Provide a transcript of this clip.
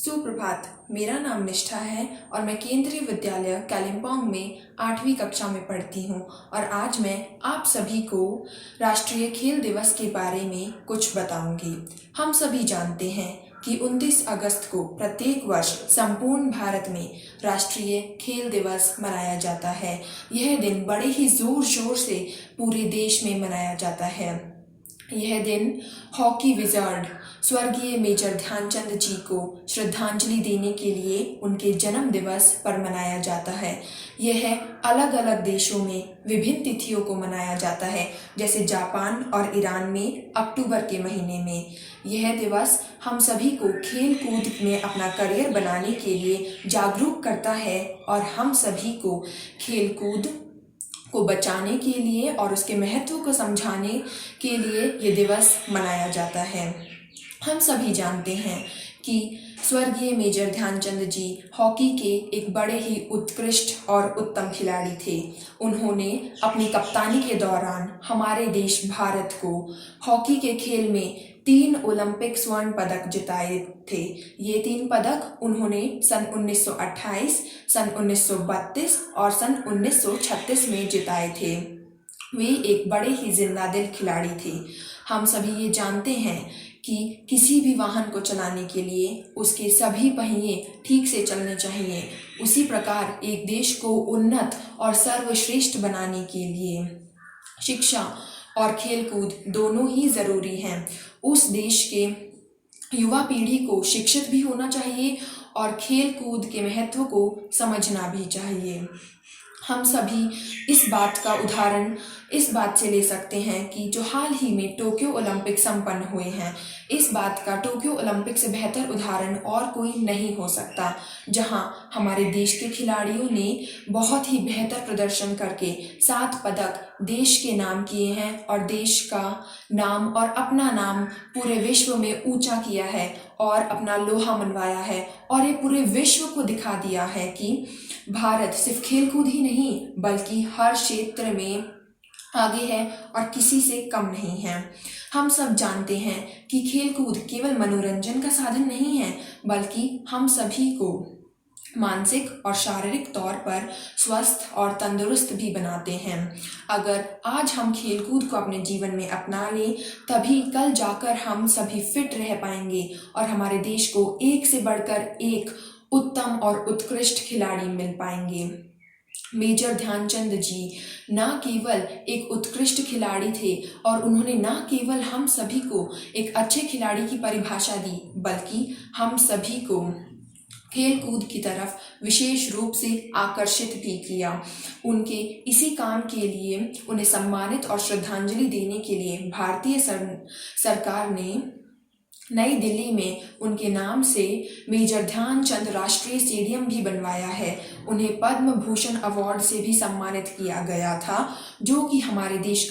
सुप्रभात। मेरा नाम निष्ठा है और मैं केंद्रीय विद्यालय कालिम्पोंग में 8वीं कक्षा में पढ़ती हूँ और आज मैं आप सभी को राष्ट्रीय खेल दिवस के बारे में कुछ बताऊंगी। हम सभी जानते हैं कि 29 अगस्त को प्रत्येक वर्ष संपूर्ण भारत में राष्ट्रीय खेल दिवस मनाया जाता है। यह दिन बड़े ही जोर शोर से पूरे देश में मनाया जाता है। यह दिन हॉकी विज़ार्ड स्वर्गीय मेजर ध्यानचंद जी को श्रद्धांजलि देने के लिए उनके जन्म दिवस पर मनाया जाता है। यह अलग अलग देशों में विभिन्न तिथियों को मनाया जाता है, जैसे जापान और ईरान में अक्टूबर के महीने में। यह दिवस हम सभी को खेल कूद में अपना करियर बनाने के लिए जागरूक करता है और हम सभी को खेल कूद को बचाने के लिए और उसके महत्व को समझाने के लिए ये दिवस मनाया जाता है। हम सभी जानते हैं कि स्वर्गीय मेजर ध्यानचंद जी हॉकी के एक बड़े ही उत्कृष्ट और उत्तम खिलाड़ी थे। उन्होंने अपनी कप्तानी के दौरान हमारे देश भारत को हॉकी के खेल में 3 ओलंपिक स्वर्ण पदक जिताए थे। ये 3 पदक उन्होंने सन 1928, सन 1932 और सन 1936 में जिताए थे। वे एक बड़े ही जिंदा दिल खिलाड़ी थे। हम सभी ये जानते हैं कि किसी भी वाहन को चलाने के लिए उसके सभी पहिए ठीक से चलने चाहिए। उसी प्रकार एक देश को उन्नत और सर्वश्रेष्ठ बनाने के लिए शिक्षा और खेलकूद दोनों ही ज़रूरी हैं। उस देश के युवा पीढ़ी को शिक्षित भी होना चाहिए और खेल कूद के महत्व को समझना भी चाहिए। हम सभी इस बात का उदाहरण इस बात से ले सकते हैं कि जो हाल ही में टोक्यो ओलंपिक संपन्न हुए हैं, इस बात का टोक्यो ओलंपिक से बेहतर उदाहरण और कोई नहीं हो सकता, जहां हमारे देश के खिलाड़ियों ने बहुत ही बेहतर प्रदर्शन करके 7 पदक देश के नाम किए हैं और देश का नाम और अपना नाम पूरे विश्व में ऊंचा किया है और अपना लोहा मनवाया है और ये पूरे विश्व को दिखा दिया है कि भारत सिर्फ खेलकूद ही नहीं बल्कि हर क्षेत्र में आगे है और किसी से कम नहीं है। हम सब जानते हैं कि खेलकूद केवल मनोरंजन का साधन नहीं है, बल्कि हम सभी को मानसिक और शारीरिक तौर पर स्वस्थ और तंदुरुस्त भी बनाते हैं। अगर आज हम खेलकूद को अपने जीवन में अपना लें, तभी कल जाकर हम सभी फिट रह पाएंगे और हमारे देश को एक से बढ़कर एक उत्तम और उत्कृष्ट खिलाड़ी मिल पाएंगे। मेजर ध्यानचंद जी न केवल एक उत्कृष्ट खिलाड़ी थे और उन्होंने न केवल हम सभी को एक अच्छे खिलाड़ी की परिभाषा दी, बल्कि हम सभी को खेल कूद की तरफ विशेष रूप से आकर्षित भी किया। उनके इसी काम के लिए उन्हें सम्मानित और श्रद्धांजलि देने के लिए भारतीय सरकार ने नई दिल्ली में उनके नाम से मेजर ध्यानचंद राष्ट्रीय स्टेडियम भी बनवाया है। उन्हें पद्म भूषण अवार्ड से भी सम्मानित किया गया था, जो कि हमारे देश